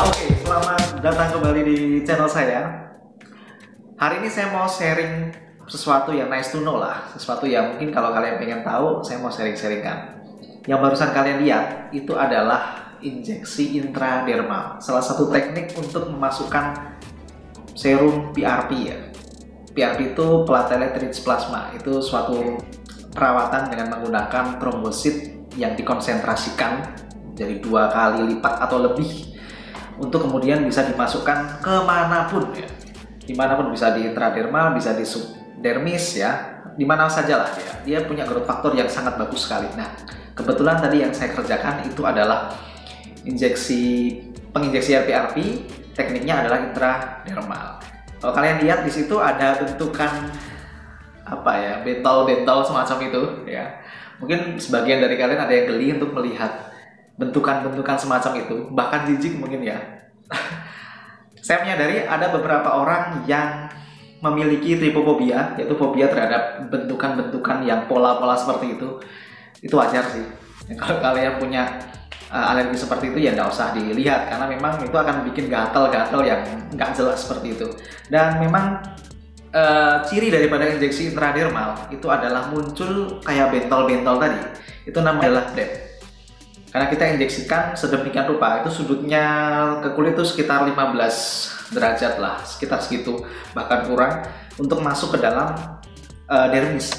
Oke, selamat datang kembali di channel saya. Hari ini saya mau sharing sesuatu yang nice to know lah. Sesuatu yang mungkin kalau kalian pengen tahu, saya mau sharing-sharingkan. Yang barusan kalian lihat, itu adalah injeksi intradermal. Salah satu teknik untuk memasukkan serum PRP ya. PRP itu platelet rich plasma. Itu suatu perawatan dengan menggunakan trombosit yang dikonsentrasikan jadi 2 kali lipat atau lebih, untuk kemudian bisa dimasukkan kemanapun ya, dimanapun, bisa di intradermal, bisa di subdermis ya, dimana saja lah dia punya growth factor yang sangat bagus sekali. Nah, kebetulan tadi yang saya kerjakan itu adalah penginjeksian PRP, tekniknya adalah intradermal. Kalau kalian lihat di situ ada bentukan apa ya, bentol-bentol semacam itu ya. Mungkin sebagian dari kalian ada yang geli untuk melihat bentukan-bentukan semacam itu, bahkan jijik mungkin ya. Saya menyadari ada beberapa orang yang memiliki tripofobia, yaitu fobia terhadap bentukan-bentukan yang pola-pola seperti itu. Itu wajar sih. Kalau kalian punya alergi seperti itu ya nggak usah dilihat, karena memang itu akan bikin gatal-gatal yang nggak jelas seperti itu. Dan memang ciri daripada injeksi intradermal itu adalah muncul kayak bentol-bentol tadi. Itu namanya adalah bleb. Karena kita injeksikan sedemikian rupa, itu sudutnya ke kulit itu sekitar 15 derajat lah, sekitar segitu, bahkan kurang, untuk masuk ke dalam dermis.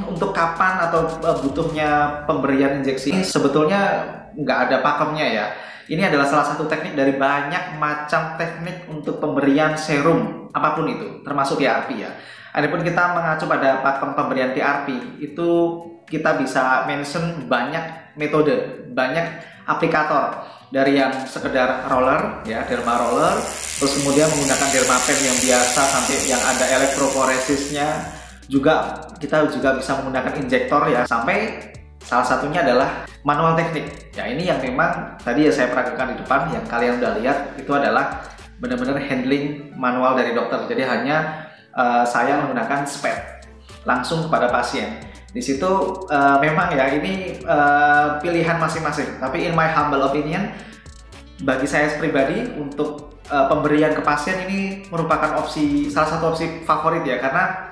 Untuk kapan atau butuhnya pemberian injeksi ini sebetulnya nggak ada pakemnya ya. Ini adalah salah satu teknik dari banyak macam teknik untuk pemberian serum apapun itu, termasuk PRP ya. Adapun kita mengacu pada pakem pemberian PRP, itu kita bisa mention banyak metode, banyak aplikator, dari yang sekedar roller ya, derma roller, terus kemudian menggunakan dermapen yang biasa sampai yang ada elektroforesisnya, juga kita juga bisa menggunakan injektor ya, sampai salah satunya adalah manual teknik. Ya, ini yang memang tadi ya saya peragakan di depan, yang kalian udah lihat itu adalah benar-benar handling manual dari dokter. Jadi hanya saya menggunakan spet langsung kepada pasien. Di situ memang ya ini pilihan masing-masing. Tapi in my humble opinion, bagi saya pribadi untuk pemberian ke pasien ini merupakan salah satu opsi favorit ya, karena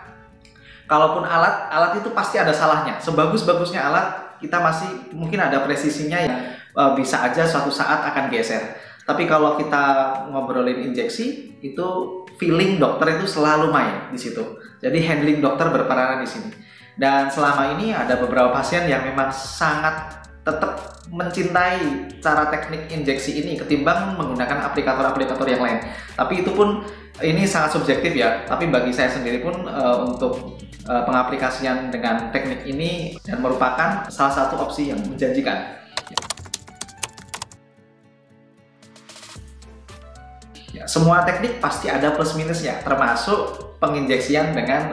kalaupun alat itu pasti ada salahnya. Sebagus-bagusnya alat, kita masih mungkin ada presisinya yang bisa aja suatu saat akan geser. Tapi kalau kita ngobrolin injeksi, itu feeling dokter itu selalu main di situ. Jadi handling dokter berperanan di sini. Dan selama ini ada beberapa pasien yang memang sangat tetap mencintai cara teknik injeksi ini ketimbang menggunakan aplikator-aplikator yang lain. Tapi itu pun ini sangat subjektif ya. Tapi bagi saya sendiri pun untuk pengaplikasian dengan teknik ini dan merupakan salah satu opsi yang menjanjikan. Ya, semua teknik pasti ada plus minusnya, termasuk penginjeksian dengan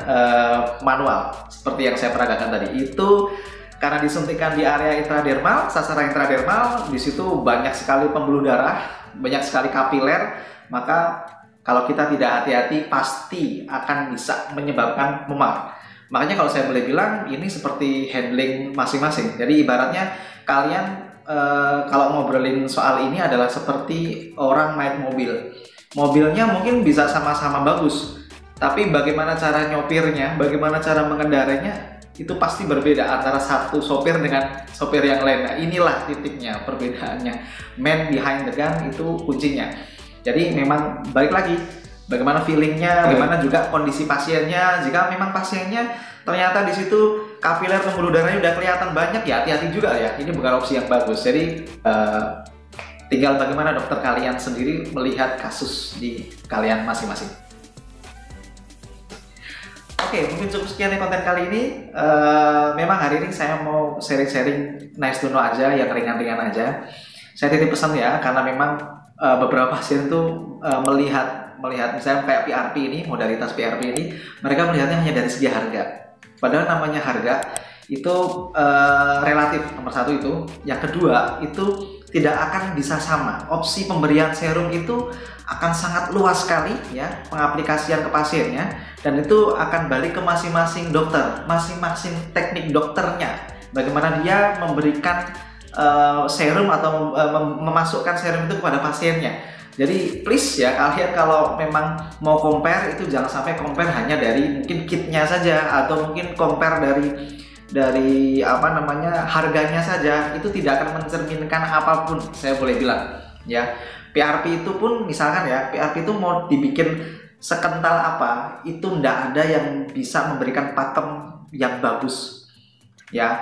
manual seperti yang saya peragakan tadi. Itu karena disuntikan di area intradermal, sasaran intradermal, di situ banyak sekali pembuluh darah, banyak sekali kapiler, maka kalau kita tidak hati-hati pasti akan bisa menyebabkan memar. Makanya kalau saya boleh bilang ini seperti handling masing-masing. Jadi ibaratnya kalian kalau ngobrolin soal ini adalah seperti orang naik mobil. Mobilnya mungkin bisa sama-sama bagus, tapi bagaimana cara nyopirnya, bagaimana cara mengendarainya itu pasti berbeda antara satu sopir dengan sopir yang lain. Nah, inilah titiknya perbedaannya. Man behind the gun itu kuncinya. Jadi memang balik lagi, bagaimana feelingnya, bagaimana juga kondisi pasiennya. Jika memang pasiennya ternyata di situ kapiler pembuluh darahnya udah kelihatan banyak, ya hati-hati juga ya. Ini bukan opsi yang bagus. Jadi tinggal bagaimana dokter kalian sendiri melihat kasus di kalian masing-masing. Oke, mungkin cukup sekian ya konten kali ini. Memang hari ini saya mau sharing-sharing nice to know aja, yang ringan-ringan aja. Saya titip pesan ya, karena memang beberapa pasien tuh melihat misalnya kayak PRP ini, modalitas PRP ini, mereka melihatnya hanya dari segi harga. Padahal namanya harga itu relatif, nomor satu itu. Yang kedua, itu tidak akan bisa sama. Opsi pemberian serum itu akan sangat luas sekali ya, pengaplikasian ke pasiennya, dan itu akan balik ke masing-masing dokter, masing-masing teknik dokternya. Bagaimana dia memberikan serum atau memasukkan serum itu kepada pasiennya. Jadi please ya, kalian kalau memang mau compare itu jangan sampai compare hanya dari mungkin kitnya saja, atau mungkin compare dari apa namanya harganya saja. Itu tidak akan mencerminkan apapun, saya boleh bilang ya. PRP itu pun misalkan ya, PRP itu mau dibikin sekental apa, itu tidak ada yang bisa memberikan pakem yang bagus ya.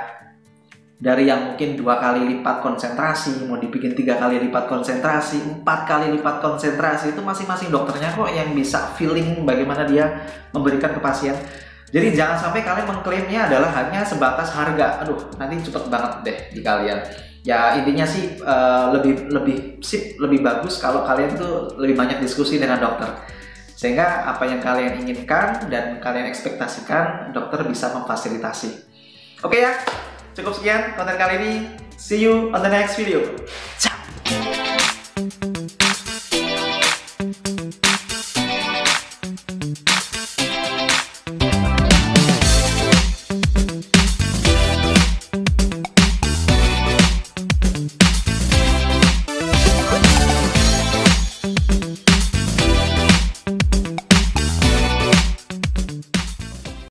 Dari yang mungkin 2 kali lipat konsentrasi, mau dibikin 3 kali lipat konsentrasi, 4 kali lipat konsentrasi, itu masing-masing dokternya kok yang bisa feeling bagaimana dia memberikan ke pasien. Jadi jangan sampai kalian mengklaimnya adalah hanya sebatas harga. Aduh, nanti cepet banget deh di kalian. Ya intinya sih lebih bagus kalau kalian tuh lebih banyak diskusi dengan dokter, sehingga apa yang kalian inginkan dan kalian ekspektasikan dokter bisa memfasilitasi. Oke ya, cukup sekian konten kali ini. See you on the next video. Ciao.